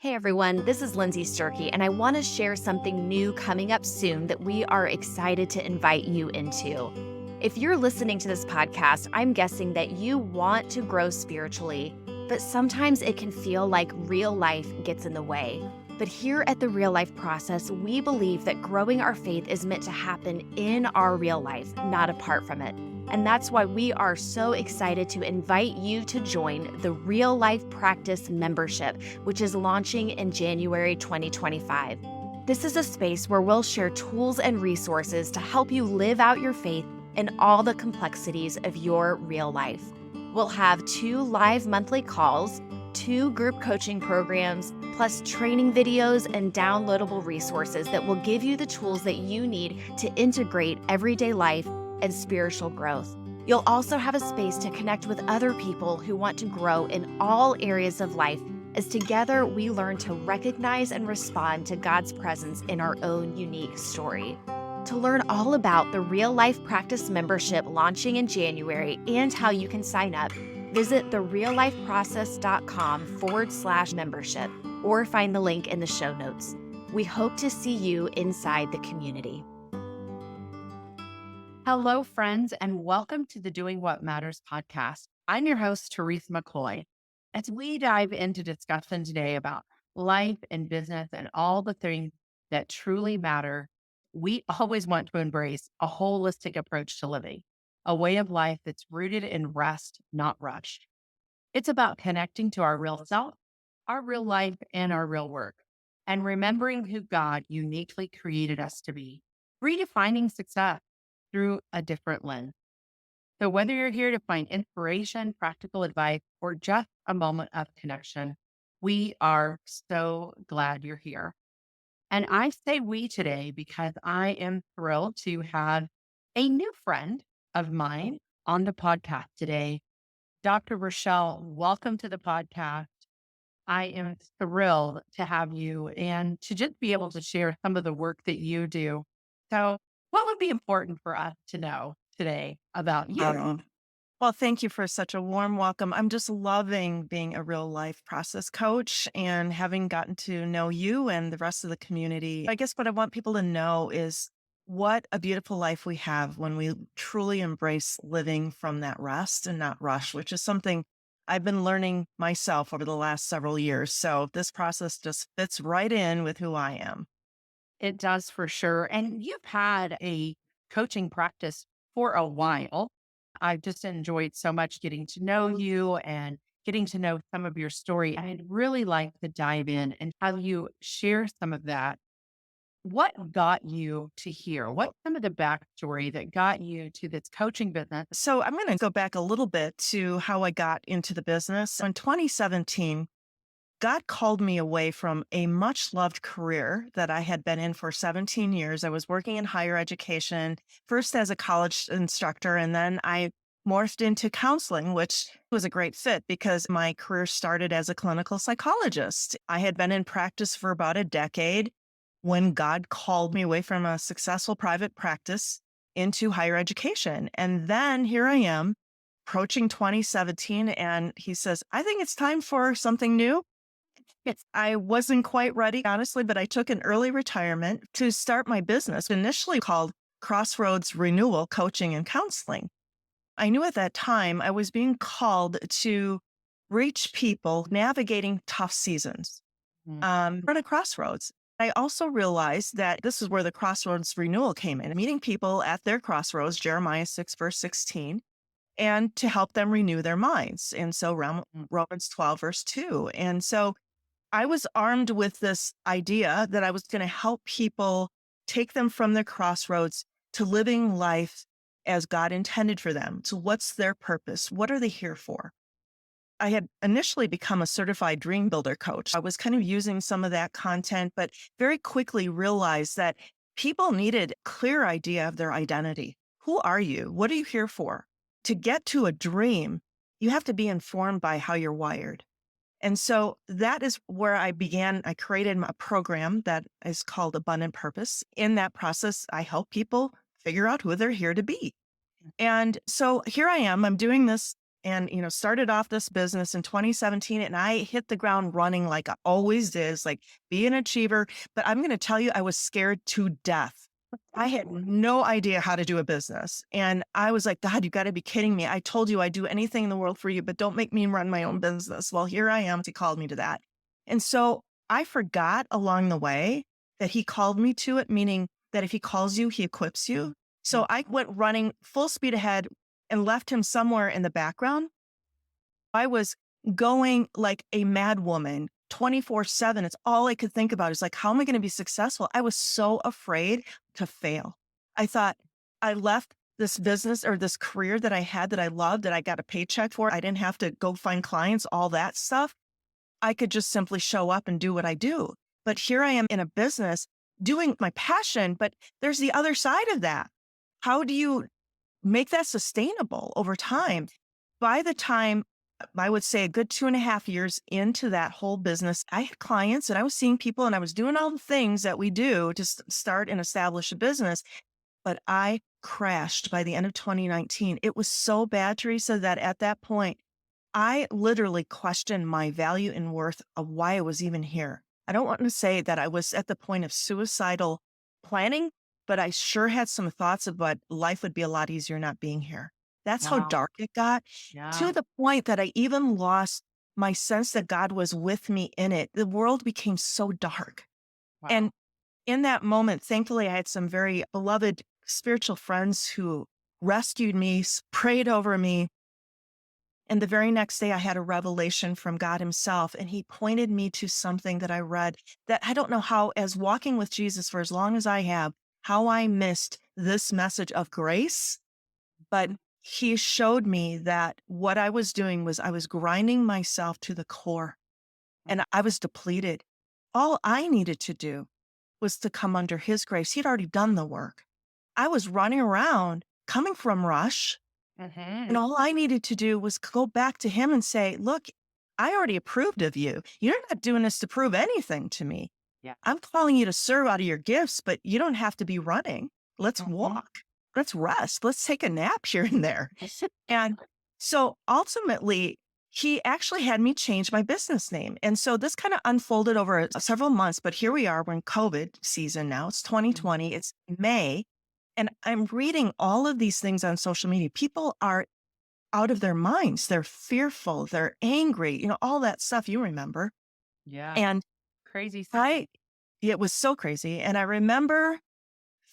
Hey everyone, this is Lindsay Sturkey, and I want to share something new coming up soon that we are excited to invite you into. If you're listening to this podcast, I'm guessing that you want to grow spiritually, but sometimes it can feel like real life gets in the way. But here at the Real Life Process, we believe that growing our faith is meant to happen in our real life, not apart from it. And that's why we are so excited to invite you to join the Real Life Practice membership, which is launching in January 2025. This is a space where we'll share tools and resources to help you live out your faith in all the complexities of your real life. We'll have 2 live monthly calls, 2 group coaching programs, plus training videos and downloadable resources that will give you the tools that you need to integrate everyday life and spiritual growth. You'll also have a space to connect with other people who want to grow in all areas of life, as together we learn to recognize and respond to God's presence in our own unique story. To learn all about the Real Life Practice membership launching in January and how you can sign up, visit thereallifeprocess.com/membership or find the link in the show notes. We hope to see you inside the community. Hello, friends, and welcome to the Doing What Matters podcast. I'm your host, Teresa McCoy. As we dive into discussion today about life and business and all the things that truly matter, we always want to embrace a holistic approach to living, a way of life that's rooted in rest, not rush. It's about connecting to our real self, our real life, and our real work, and remembering who God uniquely created us to be, redefining success through a different lens. So, whether you're here to find inspiration, practical advice, or just a moment of connection, we are so glad you're here. And I say we today because I am thrilled to have a new friend of mine on the podcast today. Dr. Richelle, welcome to the podcast. I am thrilled to have you and to just be able to share some of the work that you do. So, what would be important for us to know today about you? Well, thank you for such a warm welcome. I'm just loving being a real life process coach and having gotten to know you and the rest of the community. I guess what I want people to know is what a beautiful life we have when we truly embrace living from that rest and not rush, which is something I've been learning myself over the last several years. So this process just fits right in with who I am. It does for sure. And you've had a coaching practice for a while. I've just enjoyed so much getting to know you and getting to know some of your story. I'd really like to dive in and have you share some of that. What got you to here? What's some of the backstory that got you to this coaching business? So I'm going to go back a little bit to how I got into the business. In 2017, God called me away from a much loved career that I had been in for 17 years. I was working in higher education, first as a college instructor, and then I morphed into counseling, which was a great fit because my career started as a clinical psychologist. I had been in practice for about a decade when God called me away from a successful private practice into higher education. And then here I am approaching 2017, and he says, I think it's time for something new. I wasn't quite ready, honestly, but I took an early retirement to start my business, initially called Crossroads Renewal Coaching and Counseling. I knew at that time I was being called to reach people navigating tough seasons. Mm. We're at a crossroads. I also realized that this is where the Crossroads Renewal came in, meeting people at their crossroads, Jeremiah 6, verse 16, and to help them renew their minds. And so Romans 12, verse 2. And so I was armed with this idea that I was going to help people take them from their crossroads to living life as God intended for them. So, what's their purpose? What are they here for? I had initially become a certified dream builder coach. I was kind of using some of that content, but very quickly realized that people needed a clear idea of their identity. Who are you? What are you here for? To get to a dream, you have to be informed by how you're wired. And so that is where I began. I created a program that is called Abundant Purpose. In that process, I help people figure out who they're here to be. And so here I am, I'm doing this and, started off this business in 2017, and I hit the ground running like I always did, like be an achiever. But I'm going to tell you, I was scared to death. I had no idea how to do a business. And I was like, God, you got to be kidding me. I told you I'd do anything in the world for you, but don't make me run my own business. Well, here I am. He called me to that. And so I forgot along the way that he called me to it, meaning that if he calls you, he equips you. So I went running full speed ahead and left him somewhere in the background. I was going like a mad woman 24/7. It's all I could think about is like, how am I going to be successful? I was so afraid to fail. I thought I left this business or this career that I had that I loved, that I got a paycheck for. I didn't have to go find clients, all that stuff. I could just simply show up and do what I do. But here I am in a business doing my passion, but there's the other side of that. How do you make that sustainable over time? By the time I would say a good 2.5 years into that whole business, I had clients and I was seeing people and I was doing all the things that we do to start and establish a business. But I crashed by the end of 2019. It was so bad, Teresa, that at that point, I literally questioned my value and worth of why I was even here. I don't want to say that I was at the point of suicidal planning, but I sure had some thoughts about life would be a lot easier not being here. That's how Wow. dark it got, to Yeah. the point that I even lost my sense that God was with me in it. The world became so dark. Wow. And in that moment, thankfully, I had some very beloved spiritual friends who rescued me, prayed over me. And the very next day, I had a revelation from God himself, and he pointed me to something that I read that I don't know how, as walking with Jesus for as long as I have, how I missed this message of grace. But he showed me that what I was doing was I was grinding myself to the core and I was depleted. All I needed to do was to come under his grace. He'd already done the work. I was running around coming from rush. And all I needed to do was go back to him and say, look, I already approved of you. You're not doing this to prove anything to me. Yeah. I'm calling you to serve out of your gifts, but you don't have to be running. Let's walk. Let's rest. Let's take a nap here and there. And so ultimately, he actually had me change my business name. And so this kind of unfolded over several months, but here we are. We're in COVID season now. It's 2020. It's May. And I'm reading all of these things on social media. People are out of their minds. They're fearful. They're angry, all that stuff you remember. Yeah. And Crazy stuff. it was so crazy. And I remember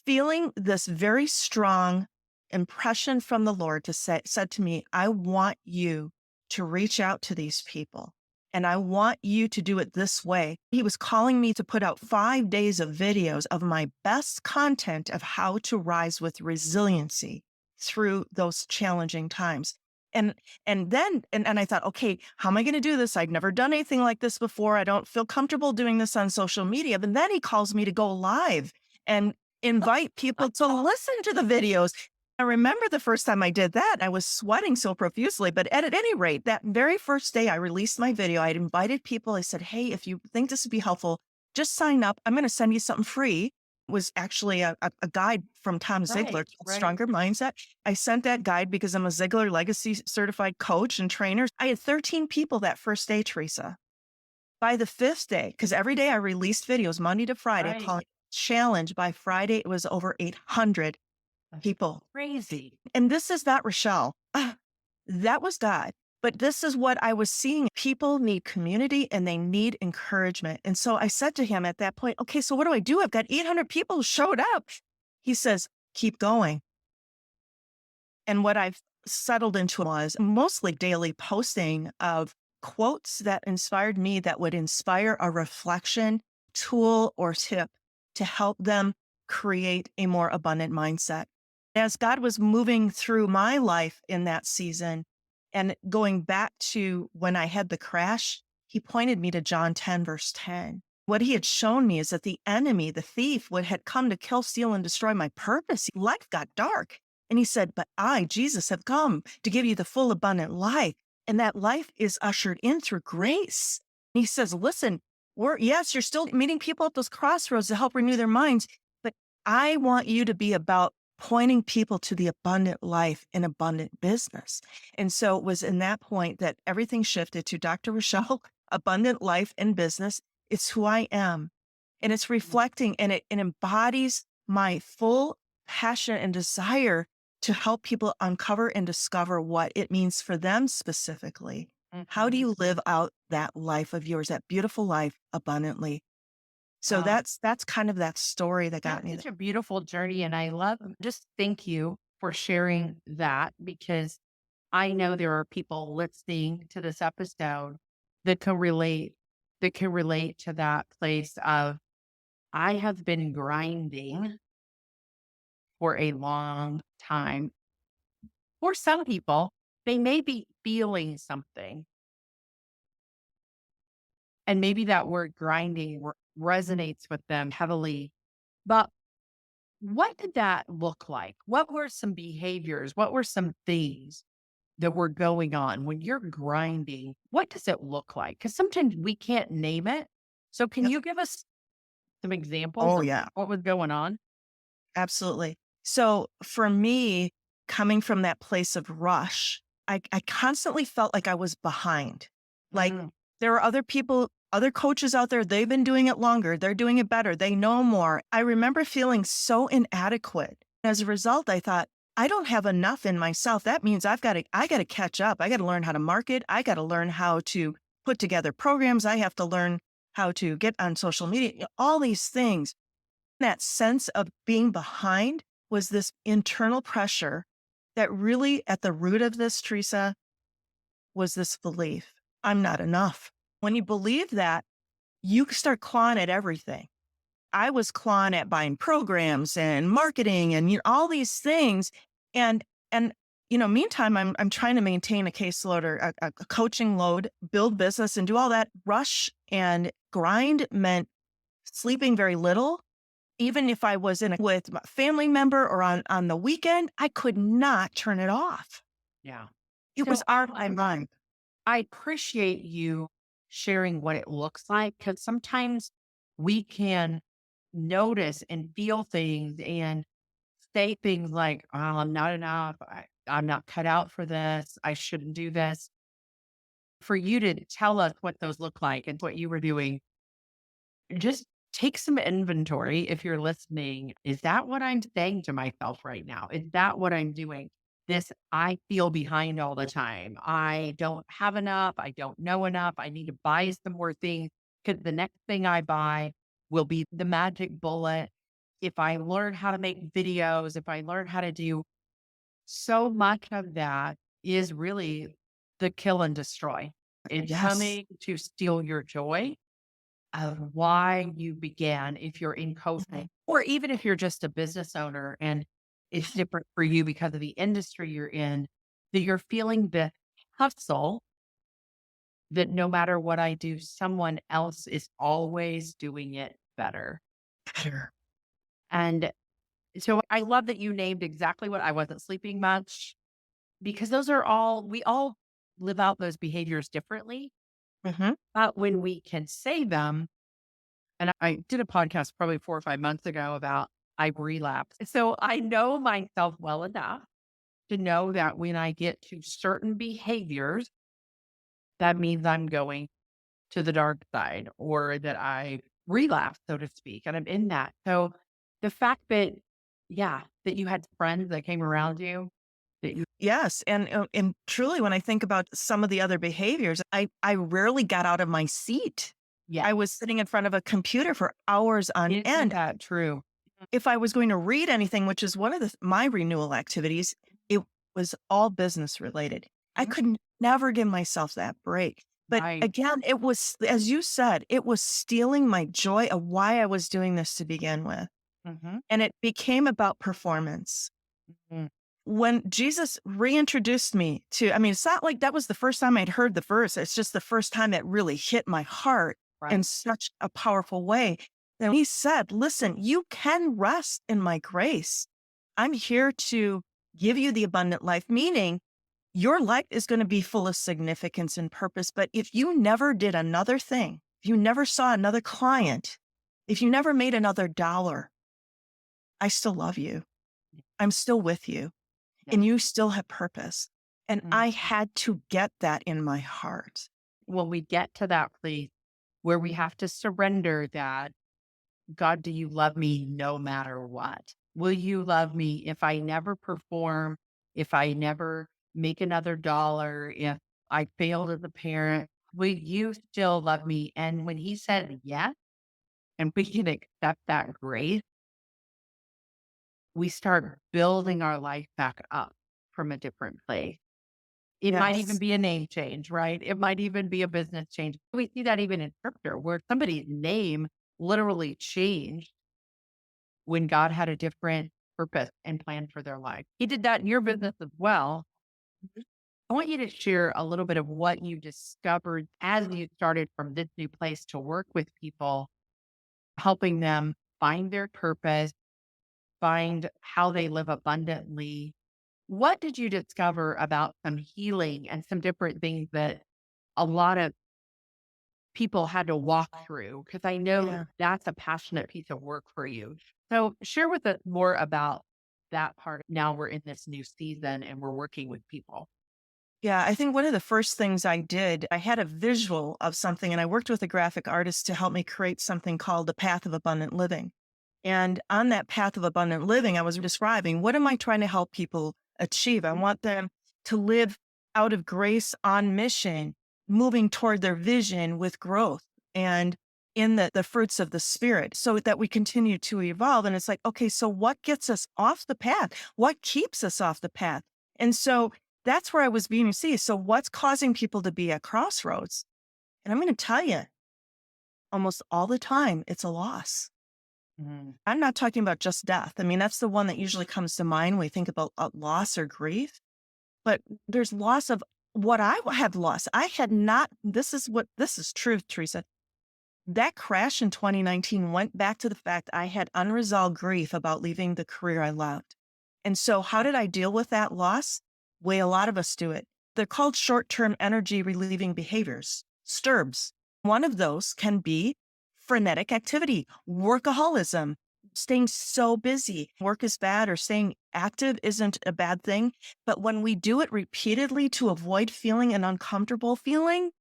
feeling this very strong impression from the Lord said to me, I want you to reach out to these people. And I want you to do it this way. He was calling me to put out 5 days of videos of my best content of how to rise with resiliency through those challenging times. And then I thought, okay, how am I going to do this? I'd never done anything like this before. I don't feel comfortable doing this on social media. But then he calls me to go live and invite people to listen to the videos. I remember the first time I did that, I was sweating so profusely, but at any rate, that very first day I released my video, I'd invited people. I said, hey, if you think this would be helpful, just sign up. I'm going to send you something free. It was actually a guide from Tom Ziegler, Right. Stronger Mindset. I sent that guide because I'm a Ziegler Legacy certified coach and trainer. I had 13 people that first day, Teresa. By the 5th day, because every day I released videos Monday to Friday, Right. calling challenge. By Friday, it was over 800 people. Crazy. And this is not Richelle. That was God. But this is what I was seeing. People need community and they need encouragement. And so I said to him at that point, okay, so what do I do? I've got 800 people who showed up. He says, keep going. And what I've settled into was mostly daily posting of quotes that inspired me, that would inspire a reflection, tool, or tip to help them create a more abundant mindset. As God was moving through my life in that season and going back to when I had the crash, he pointed me to John 10, verse 10. What he had shown me is that the enemy, the thief, had come to kill, steal, and destroy my purpose. Life got dark. And he said, but I, Jesus, have come to give you the full abundant life. And that life is ushered in through grace. And he says, listen, you're still meeting people at those crossroads to help renew their minds, but I want you to be about pointing people to the abundant life and abundant business. And so it was in that point that everything shifted to Dr. Richelle, abundant life and business. It's who I am. And it's reflecting and it embodies my full passion and desire to help people uncover and discover what it means for them specifically. How do you live out that life of yours, that beautiful life abundantly? So that's kind of that story that got That's me such there. a beautiful journey. And I love, just thank you for sharing that, because I know there are people listening to this episode that can relate to that place of, I have been grinding for a long time. For some people, they may be feeling something, and maybe that word grinding resonates with them heavily. But what did that look like? What were some behaviors? What were some things that were going on when you're grinding? What does it look like? Because sometimes we can't name it. So, can Yep. you give us some examples Oh, of yeah. what was going on? Absolutely. So for me, coming from that place of rush, I constantly felt like I was behind. Like Mm, there are other people, other coaches out there, they've been doing it longer, they're doing it better, they know more. I remember feeling so inadequate. As a result, I thought, I don't have enough in myself. That means I got to catch up. I got to learn how to market. I got to learn how to put together programs. I have to learn how to get on social media, all these things. That sense of being behind was this internal pressure that really at the root of this, Teresa, was this belief I'm not enough. When you believe that, you start clawing at everything. I was clawing at buying programs and marketing and all these things. And meantime, I'm trying to maintain a caseload or a coaching load, build business and do all that. Rush and grind meant sleeping very little. Even if I was with a family member or on the weekend, I could not turn it off. yeah. It So was out of my mind. I appreciate you sharing what it looks like, because sometimes we can notice and feel things and say things like, "Oh, I'm not enough. I'm not cut out for this. I shouldn't do this." For you to tell us what those look like and what you were doing, just take some inventory if you're listening. Is that what I'm saying to myself right now? Is that what I'm doing? This, I feel behind all the time. I don't have enough. I don't know enough. I need to buy some more things, because the next thing I buy will be the magic bullet. If I learn how to make videos, if I learn how to do, so much of that is really the kill and destroy. It's Yes. coming to steal your joy of why you began, if you're in coaching, or even if you're just a business owner and it's different for you because of the industry you're in, that you're feeling the hustle, that no matter what I do, someone else is always doing it better. Better. And so I love that you named exactly what I wasn't sleeping much, because those are all, we all live out those behaviors differently. Hmm. But when we can say them, and I did a podcast probably 4 or 5 months ago about I relapse. So I know myself well enough to know that when I get to certain behaviors, that means I'm going to the dark side, or that I relapse, so to speak, and I'm in that. So the fact that, yeah, that you had friends that came around you, that you, Yes. And truly, when I think about some of the other behaviors, I rarely got out of my seat. yeah, I was sitting in front of a computer for hours on isn't end. that true? If I was going to read anything, which is one of my renewal activities, it was all business related. I Mhm. could never give myself that break. But Right. again, it was, as you said, it was stealing my joy of why I was doing this to begin with. Hmm. And it became about performance. Hmm. When Jesus reintroduced me to, I mean, it's not like that was the first time I'd heard the verse. It's just the first time it really hit my heart Right. in such a powerful way. Then he said, listen, you can rest in my grace. I'm here to give you the abundant life, meaning your life is going to be full of significance and purpose. But if you never did another thing, if you never saw another client, if you never made another dollar, I still love you. I'm still with you Yeah. and you still have purpose. And Mm. I had to get that in my heart. When we get to that place where we have to surrender that, God, do you love me no matter what? Will you love me if I never perform, if I never make another dollar, if I failed as a parent? Will you still love me? And when he said yes, and we can accept that grace, we start building our life back up from a different place. It might even Yes. be a name change, right? It might even be a business change. We see that even in scripture where somebody's name literally changed when God had a different purpose and plan for their life. He did that in your business as well. I want you to share a little bit of what you discovered as you started from this new place to work with people, helping them find their purpose, find how they live abundantly. What did you discover about some healing and some different things that a lot of people had to walk through? Because I know Yeah. that's a passionate piece of work for you. So share with us more about that part. Now we're in this new season and we're working with people. Yeah, I think one of the first things I did, I had a visual of something and I worked with a graphic artist to help me create something called the Path of Abundant Living. And on that path of abundant living, I was describing what am I trying to help people achieve? I want them to live out of grace on mission, moving toward their vision with growth and in the fruits of the spirit so that we continue to evolve. And it's like, okay, so what gets us off the path? What keeps us off the path? And so that's where I was being seen. So what's causing people to be at crossroads? And I'm going to tell you, almost all the time, it's a loss. Mhm. I'm not talking about just death. I mean, that's the one that usually comes to mind when we think about loss or grief. But there's loss of what I have lost. I had not, this is truth, Teresa. That crash in 2019 went back to the fact I had unresolved grief about leaving the career I loved. And so, how did I deal with that loss? Way a lot of us do it. They're called short term energy relieving behaviors, STIRBs. One of those can be frenetic activity, workaholism, staying so busy. Work is bad or staying active isn't a bad thing. But when we do it repeatedly to avoid feeling an uncomfortable feeling,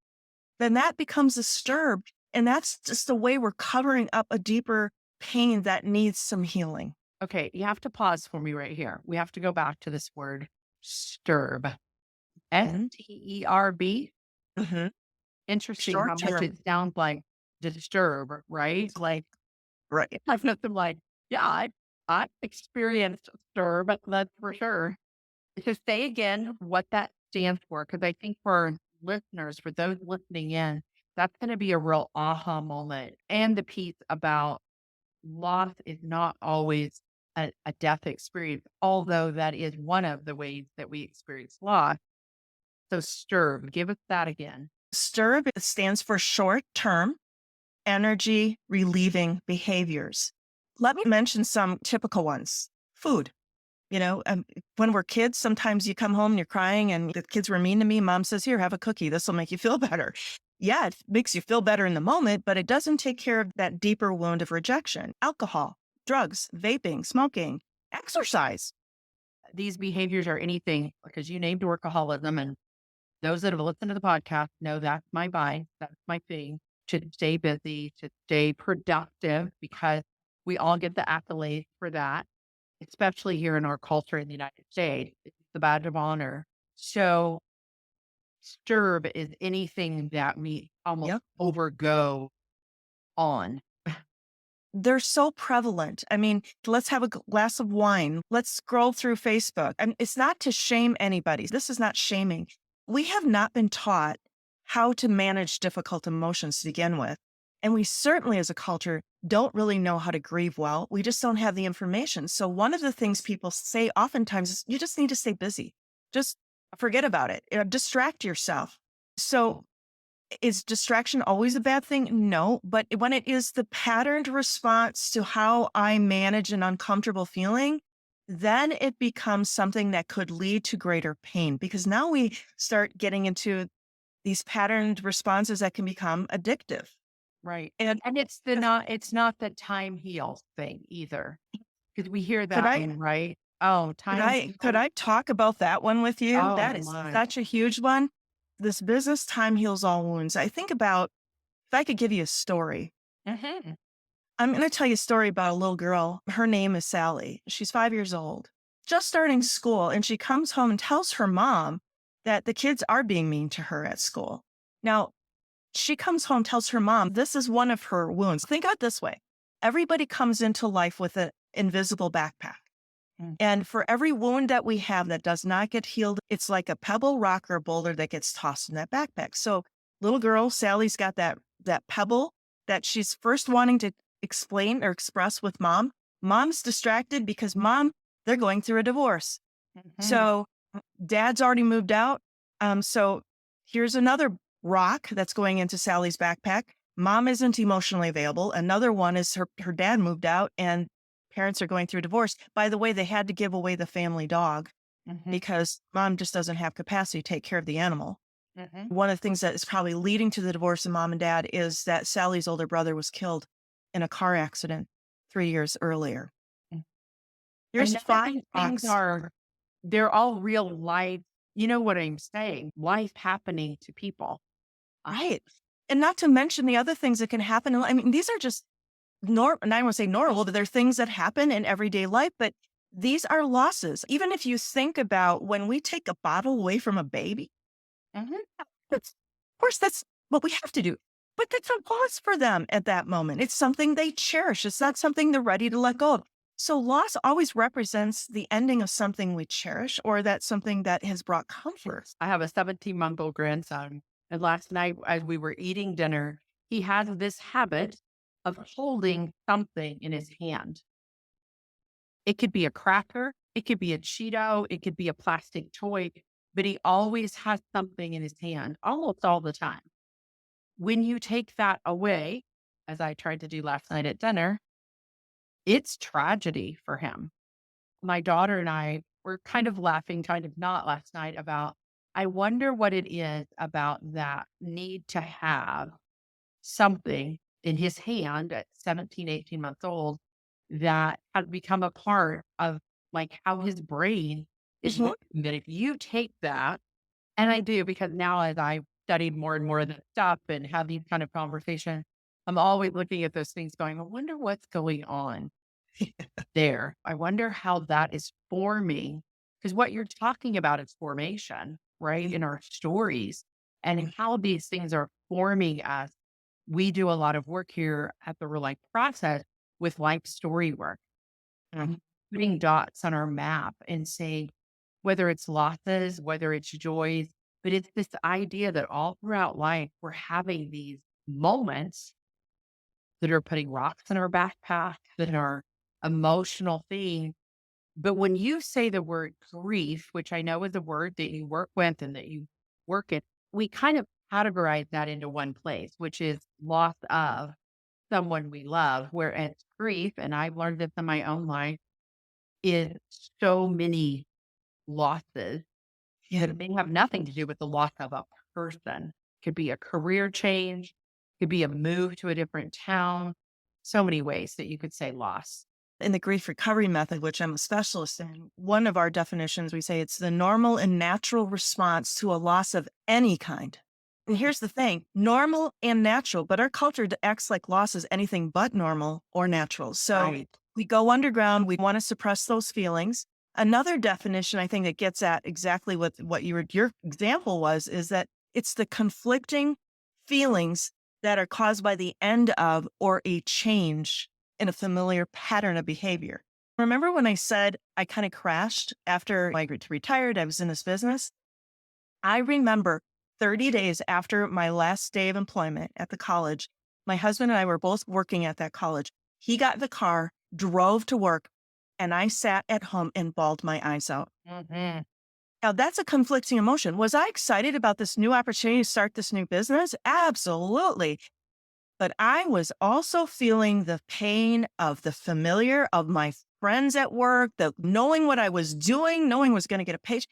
then that becomes a stirb. And that's just the way we're covering up a deeper pain that needs some healing. Okay, you have to pause for me right here. We have to go back to this word stirb. STERB. Mm-hmm. Interesting Short how much term. it sounds like disturb, right? Like Right. I've nothing like, yeah, I experienced stirb, that's for sure. To say again what that stands for, because I think for listeners, for those listening in, that's going to be a real aha moment. And the piece about loss is not always a death experience, although that is one of the ways that we experience loss. So, STIRB, give us that again. STIRB stands for short term energy relieving behaviors. Let me mention some typical ones. Food. When we're kids, sometimes you come home and you're crying and the kids were mean to me. Mom says, here, have a cookie. This will make you feel better. Yeah, it makes you feel better in the moment, but it doesn't take care of that deeper wound of rejection. Alcohol, drugs, vaping, smoking, exercise. These behaviors are anything because you named workaholism, and those that have listened to the podcast know that's my vibe. That's my thing to stay busy, to stay productive, because we all get the accolades for that, especially here in our culture in the United States. It's the badge of honor. So, stirb is anything that we almost Yep. overgo on. They're so prevalent. I mean, let's have a glass of wine. Let's scroll through Facebook. And it's not to shame anybody. This is not shaming. We have not been taught how to manage difficult emotions to begin with. And we certainly, as a culture, don't really know how to grieve well. We just don't have the information. So, one of the things people say oftentimes is you just need to stay busy. Just forget about it. Distract yourself. So, is distraction always a bad thing? No. But when it is the patterned response to how I manage an uncomfortable feeling, then it becomes something that could lead to greater pain because now we start getting into these patterned responses that can become addictive. Right. And And it's not the time heals thing either. Because we hear could that I one, right? Oh, Could time I could heals. I talk about that one with you? Oh That is my. such a huge one. This business, time heals all wounds. I think about if I could give you a story. Hmm. I'm going to tell you a story about a little girl. Her name is Sally. She's 5 years old, just starting school. And she comes home and tells her mom that the kids are being mean to her at school. Now, she comes home, tells her mom, this is one of her wounds. Think of it this way. Everybody comes into life with an invisible backpack. And for every wound that we have that does not get healed, it's like a pebble, rock, or boulder that gets tossed in that backpack. So little girl, Sally's got that pebble that she's first wanting to explain or express with mom. Mom's distracted because they're going through a divorce. Hmm. So dad's already moved out. So here's another rock that's going into Sally's backpack. Mom isn't emotionally available. Another one is her dad moved out and parents are going through a divorce. By the way, they had to give away the family dog Hmm. because mom just doesn't have capacity to take care of the animal. Hmm. One of the things that is probably leading to the divorce of mom and dad is that Sally's older brother was killed in a car accident 3 years earlier. I Here's know that five these things rocks. they're all real life. You know what I'm saying? Life happening to people. Uh, Right. And not to mention the other things that can happen. I mean, these are just and I don't want to say normal, but they're things that happen in everyday life. But these are losses. Even if you think about when we take a bottle away from a baby, mhm. of course, that's what we have to do. But that's a loss for them at that moment. It's something they cherish. It's not something they're ready to let go of. So loss always represents the ending of something we cherish or that something that has brought comfort. I have a 17-month-old grandson. And last night, as we were eating dinner, he has this habit of holding something in his hand. It could be a cracker, it could be a Cheeto, it could be a plastic toy, but he always has something in his hand almost all the time. When you take that away, as I tried to do last night at dinner, it's tragedy for him. My daughter and I were kind of laughing, kind of not last night about, I wonder what it is about that need to have something in his hand at 17, 18 months old that has become a part of like how his brain is Mhm. working. That if you take that, and I do because now as I studied more and more of that stuff and have these kind of conversations, I'm always looking at those things going, I wonder what's going on there. I wonder how that is forming. Because what you're talking about is formation, right? In our stories and how these things are forming us. We do a lot of work here at the Real Life Process with life story work, Mhm. putting dots on our map and saying whether it's losses, whether it's joys, but it's this idea that all throughout life, we're having these moments that are putting rocks in our backpack, that are emotional things. But when you say the word grief, which I know is a word that you work with and that you work in, we kind of categorize that into one place, which is loss of someone we love, whereas grief, and I've learned this in my own life, is so many losses Yeah. that may have nothing to do with the loss of a person. Could be a career change, could be a move to a different town. So many ways that you could say loss. In the grief recovery method, which I'm a specialist in, one of our definitions, we say it's the normal and natural response to a loss of any kind. And here's the thing, normal and natural, but our culture acts like loss is anything but normal or natural. So Right. we go underground, we want to suppress those feelings. Another definition I think that gets at exactly what your example was is that it's the conflicting feelings that are caused by the end of or a change in a familiar pattern of behavior. Remember when I said I kind of crashed after I retired? I was in this business. I remember 30 days after my last day of employment at the college, my husband and I were both working at that college. He got in the car, drove to work, and I sat at home and bawled my eyes out. Mhm. Now, that's a conflicting emotion. Was I excited about this new opportunity to start this new business? Absolutely. But I was also feeling the pain of the familiar, of my friends at work, the knowing what I was doing, knowing I was going to get a paycheck.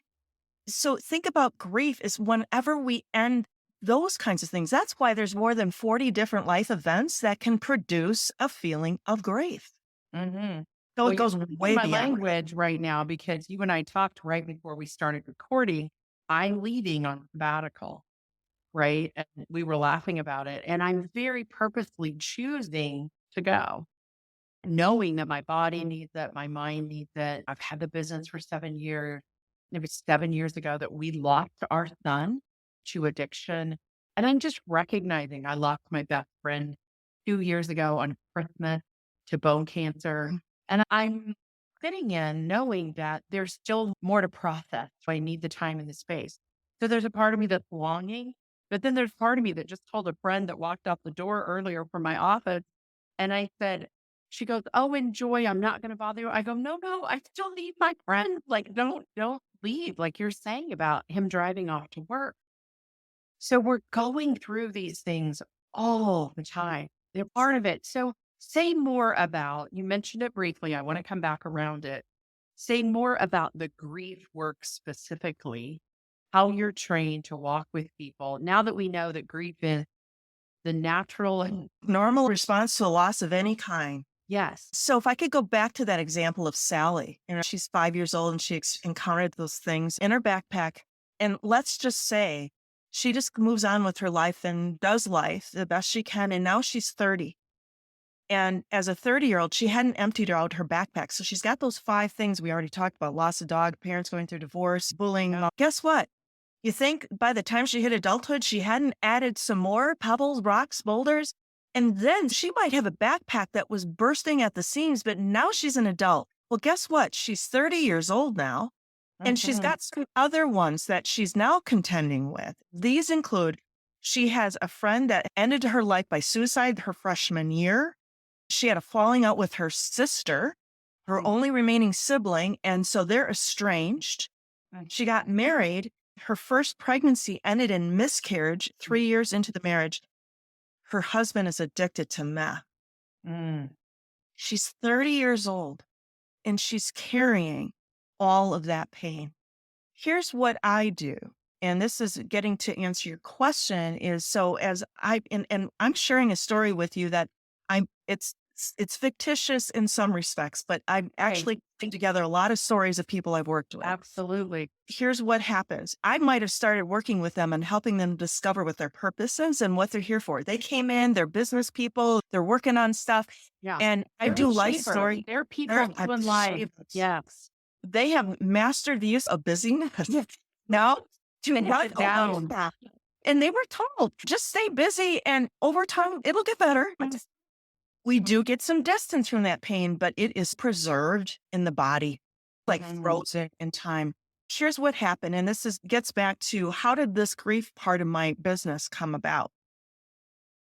So think about grief is whenever we end those kinds of things. That's why there's more than 40 different life events that can produce a feeling of grief. Mhm. So Well, it you're goes speaking way my beyond. language right now because you and I talked right before we started recording. I'm leaving on sabbatical, right? And we were laughing about it. And I'm very purposely choosing to go, knowing that my body needs it, my mind needs it. I've had the business for 7 years. It was 7 years ago that we lost our son to addiction. And I'm just recognizing I lost my best friend 2 years ago on Christmas to bone cancer. And I'm sitting in knowing that there's still more to process. So I need the time and the space. So there's a part of me that's longing, but then there's part of me that just told a friend that walked out the door earlier from my office. And I said, she goes, "Oh, enjoy. I'm not going to bother you." I go, "No, no, I still need my friend. Like, don't leave." Like you're saying about him driving off to work. So we're going through these things all the time. They're part of it. So say more about, you mentioned it briefly. I want to come back around it. Say more about the grief work specifically, how you're trained to walk with people. Now that we know that grief is the natural and Normal response to a loss of any kind. yes. So if I could go back to that example of Sally, she's 5 years old and she encountered those things in her backpack. And let's just say she just moves on with her life and does life the best she can. And now she's 30. And as a 30-year-old, she hadn't emptied out her backpack. So she's got those 5 things we already talked about: loss of dog, parents going through divorce, bullying. Guess what? You think by the time she hit adulthood, she hadn't added some more pebbles, rocks, boulders? And then she might have a backpack that was bursting at the seams, but now she's an adult. Well, guess what? She's 30 years old now, and she's got some other ones that she's now contending with. These include, she has a friend that ended her life by suicide her freshman year. She had a falling out with her sister, her only remaining sibling, and so they're estranged. She got married. Her first pregnancy ended in miscarriage 3 years into the marriage. Her husband is addicted to meth. Mm. She's 30 years old and she's carrying all of that pain. Here's what I do. And this is getting to answer your question is, so as and I'm sharing a story with you that it's fictitious in some respects, but I'm actually putting together a lot of stories of people I've worked with. Absolutely. Here's what happens. I might have started working with them and helping them discover what their purpose is and what they're here for. They came in, they're business people, they're working on stuff. Yeah. And I They're do life achievers. story. They're people They're doing life. achievers. Yes. They have mastered the use of busyness now to run down. And they were told, just stay busy and over time, it'll get better. We do get some distance from that pain, but it is preserved in the body, like frozen in time. Here's what happened. And gets back to, how did this grief part of my business come about?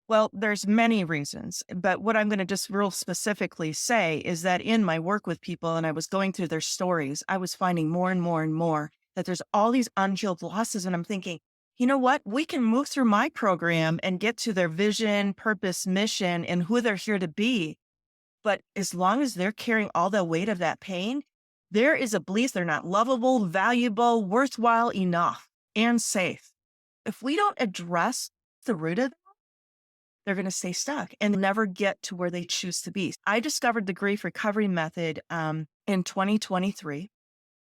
Well, there's many reasons, but what I'm going to just real specifically say is that in my work with people and I was going through their stories, I was finding more and more and more that there's all these unhealed losses. And I'm thinking, you know what? We can move through my program and get to their vision, purpose, mission, and who they're here to be. But as long as they're carrying all the weight of that pain, there is a belief they're not lovable, valuable, worthwhile enough, and safe. If we don't address the root of that, they're going to stay stuck and never get to where they choose to be. I discovered the grief recovery method in 2023.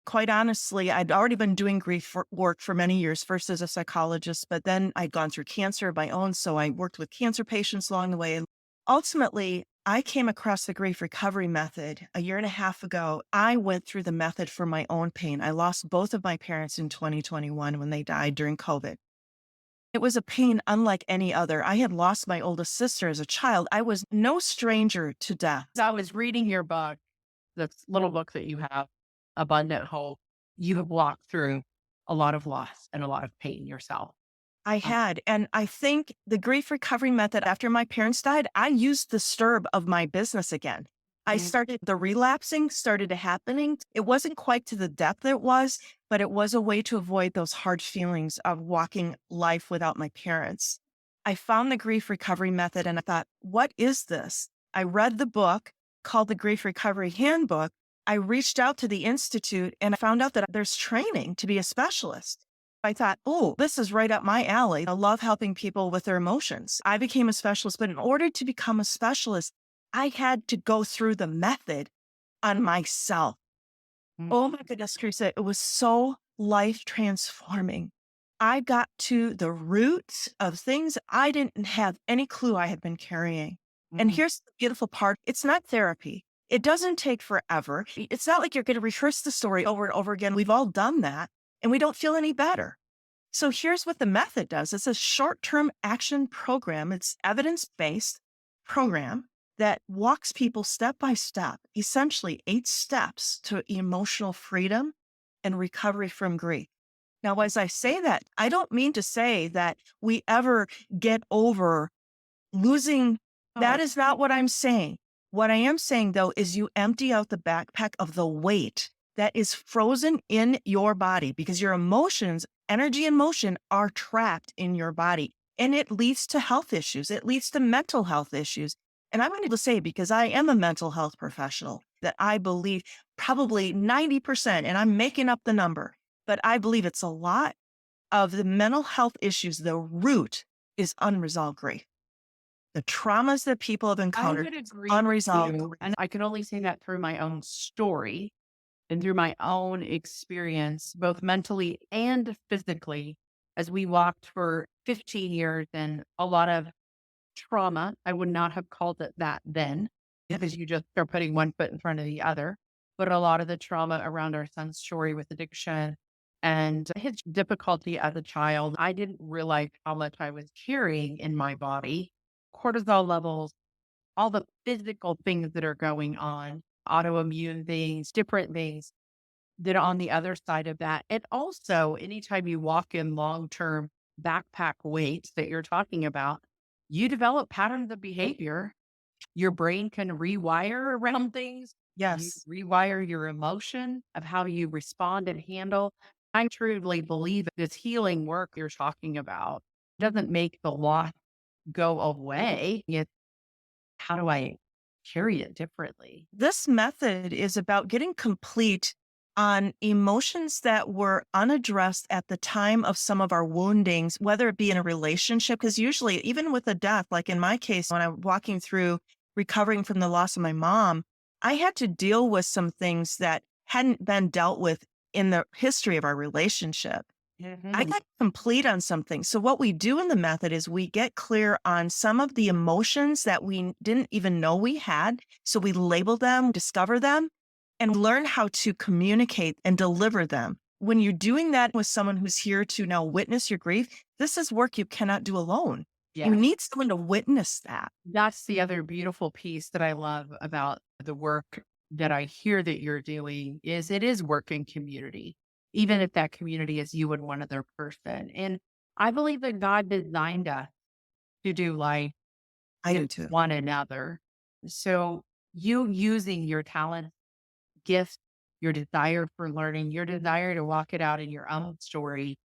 Quite honestly, I'd already been doing grief work for many years, first as a psychologist, but then I'd gone through cancer of my own. So I worked with cancer patients along the way. Ultimately, I came across the grief recovery method a year and a half ago. I went through the method for my own pain. I lost both of my parents in 2021 when they died during COVID. It was a pain unlike any other. I had lost my oldest sister as a child. I was no stranger to death. I was reading your book, this little book that you have, Abundant Hope. You have walked through a lot of loss and a lot of pain yourself. I had. And I think the grief recovery method, after my parents died, I used the stirb of my business again. The relapsing started happening. It wasn't quite to the depth it was, but it was a way to avoid those hard feelings of walking life without my parents. I found the grief recovery method and I thought, what is this? I read the book called the Grief Recovery Handbook. I reached out to the Institute and I found out that there's training to be a specialist. I thought, oh, this is right up my alley. I love helping people with their emotions. I became a specialist, but in order to become a specialist, I had to go through the method on myself. Oh my goodness, Teresa, it was so life transforming. I got to the roots of things I didn't have any clue I had been carrying. And Mhm. here's the beautiful part, it's not therapy. It doesn't take forever. It's not like you're going to rehearse the story over and over again. We've all done that and we don't feel any better. So here's what the method does. It's a short-term action program. It's evidence-based program that walks people step by step, essentially 8 steps to emotional freedom and recovery from grief. Now, as I say that, I don't mean to say that we ever get over losing. That Oh, is not what I'm saying. What I am saying, though, is you empty out the backpack of the weight that is frozen in your body because your emotions, energy and motion are trapped in your body. And it leads to health issues. It leads to mental health issues. And I'm going to say, because I am a mental health professional, that I believe probably 90%, and I'm making up the number, but I believe it's a lot of the mental health issues. The root is unresolved grief. The traumas that people have I encountered, would agree with unresolved you. grief. And I can only say that through my own story and through my own experience, both mentally and physically, as we walked for 15 years and a lot of trauma. I would not have called it that then because you just are putting one foot in front of the other. But a lot of the trauma around our son's story with addiction and his difficulty as a child, I didn't realize how much I was carrying in my body, cortisol levels, all the physical things that are going on, autoimmune things, different things that are on the other side of that. And also, anytime you walk in long term backpack weights that you're talking about, you develop patterns of behavior. Your brain can rewire around things. You Yes. rewire your emotion of how you respond and handle. I truly believe this healing work you're talking about doesn't make the loss go away. It's how do I carry it differently? This method is about getting complete on emotions that were unaddressed at the time of some of our woundings, whether it be in a relationship, because usually, even with a death, like in my case, when I'm walking through recovering from the loss of my mom, I had to deal with some things that hadn't been dealt with in the history of our relationship. I Mhm. got complete on something. So what we do in the method is we get clear on some of the emotions that we didn't even know we had. So we label them, discover them, and learn how to communicate and deliver them. When you're doing that with someone who's here to now witness your grief, this is work you cannot do alone. You Yeah. need someone to witness that. That's the other beautiful piece that I love about the work that I hear that you're doing is it is work in community, even if that community is you and one other person. And I believe that God designed us to do life I with do too. one another. So you using your talent, gifts, your desire for learning, your desire to walk it out in your own story.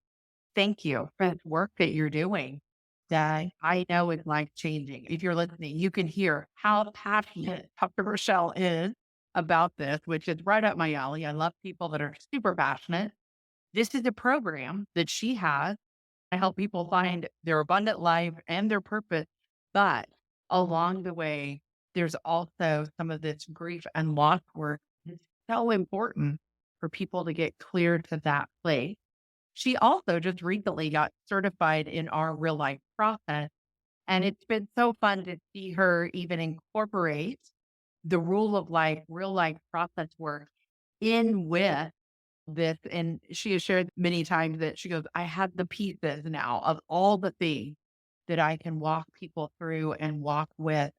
Thank you for the work that you're doing that I know is life changing. If you're listening, you can hear how passionate Dr. Richelle is about this, which is right up my alley. I love people that are super passionate. This is a program that she has. I help people find their abundant life and their purpose. But along the way, there's also some of this grief and loss work. It's so important for people to get clear to that place. She also just recently got certified in our real life process. And it's been so fun to see her even incorporate the rule of life, real life process work in with this. And she has shared many times that she goes, I have the pieces now of all the things that I can walk people through and walk with.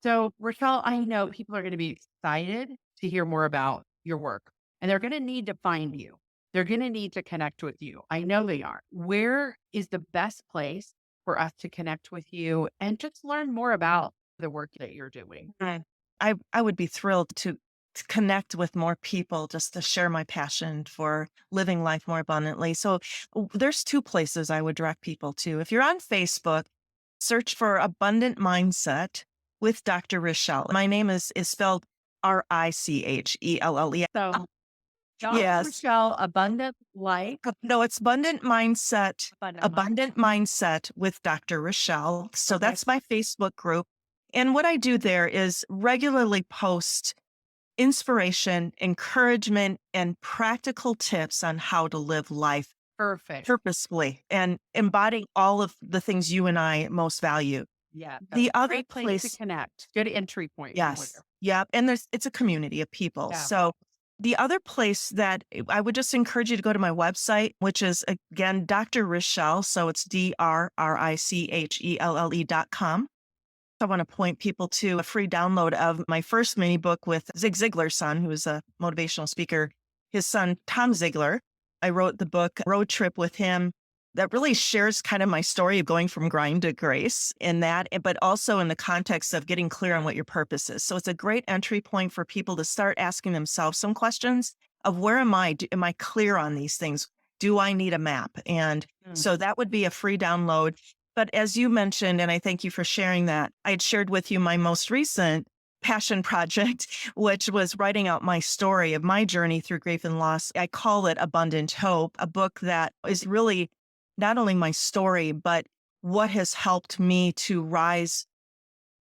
So, Rochelle, I know people are going to be excited to hear more about your work and they're going to need to find you. They're going to need to connect with you. I know they are. Where is the best place for us to connect with you and just learn more about the work that you're doing? Mm. I would be thrilled to connect with more people just to share my passion for living life more abundantly. So there's 2 places I would direct people to. If you're on Facebook, search for Abundant Mindset with Dr. Richelle. My name is spelled Richelle. So, Dr. Yes. Rochelle, Abundant Life, No, it's Abundant Mindset, Abundant Mind. Abundant Mindset with Dr. Richelle. So Okay. that's my Facebook group. And what I do there is regularly post inspiration, encouragement, and practical tips on how to live life Perfect. purposefully and embodying all of the things you and I most value. Yeah. So The other great place to place, connect. Good entry point for you. yes, yeah, and it's a community of people. Yeah. So the other place that I would just encourage you to go to my website, which is again Dr. Richelle. So it's DrRichelle.com. I want to point people to a free download of my first mini book with Zig Ziglar's son, who is a motivational speaker, his son, Tom Ziglar. I wrote the book Road Trip with him that really shares kind of my story of going from grind to grace in that, but also in the context of getting clear on what your purpose is. So it's a great entry point for people to start asking themselves some questions of where am I? Am I clear on these things? Do I need a map? And so that would be a free download. But as you mentioned, and I thank you for sharing that, I had shared with you my most recent passion project, which was writing out my story of my journey through grief and loss. I call it Abundant Hope, a book that is really not only my story, but what has helped me to rise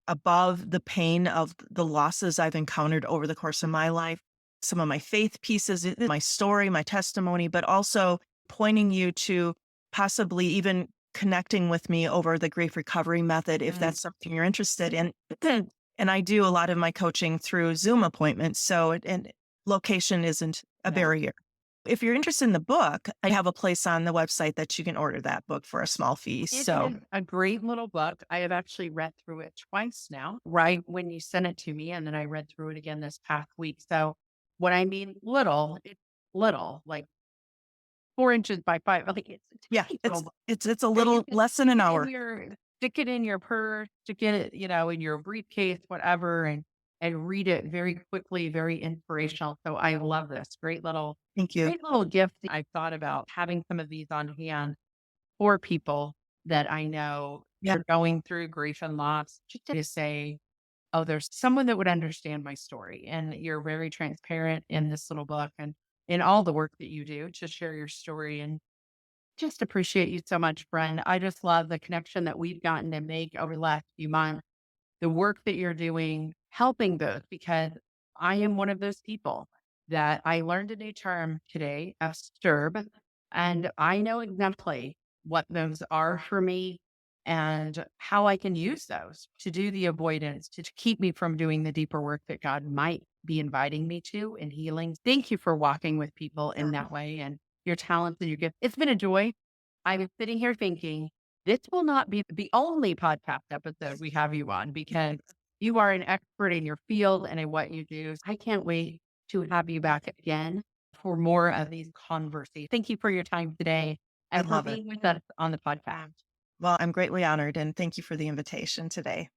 above the pain of the losses I've encountered over the course of my life. Some of my faith pieces, my story, my testimony, but also pointing you to possibly even connecting with me over the grief recovery method if that's something you're interested in. And I do a lot of my coaching through Zoom appointments. So and location isn't a barrier. If you're interested in the book, I have a place on the website that you can order that book for a small fee. It So is a great little book. I have actually read through it twice now, right when you sent it to me, and then I read through it again this past week. So what I mean little, it's little, like 4 inches by 5. Like it's a yeah, tiny it's little book it's it's a that you little can less than an stick hour. stick it in your purse, stick it, in your briefcase, whatever, and read it very quickly, very inspirational. So I love this. Thank you. Great little gift. I've thought about having some of these on hand for people that I know Yeah. are going through grief and loss, just to say, oh, there's someone that would understand my story. And you're very transparent in this little book and in all the work that you do to share your story. And just appreciate you so much, friend. I just love the connection that we've gotten to make over the last few months, the work that you're doing, helping those, because I am one of those people that I learned a new term today, a STIRB, and I know exactly what those are for me and how I can use those to do the avoidance, to keep me from doing the deeper work that God might be inviting me to in healing. Thank you for walking with people in that way and your talents and your gifts. It's been a joy. I'm sitting here thinking, this will not be the only podcast episode we have you on because you are an expert in your field and in what you do. I can't wait to have you back again for more of these conversations. Thank you for your time today I and for love it. being with us on the podcast. Well, I'm greatly honored and thank you for the invitation today.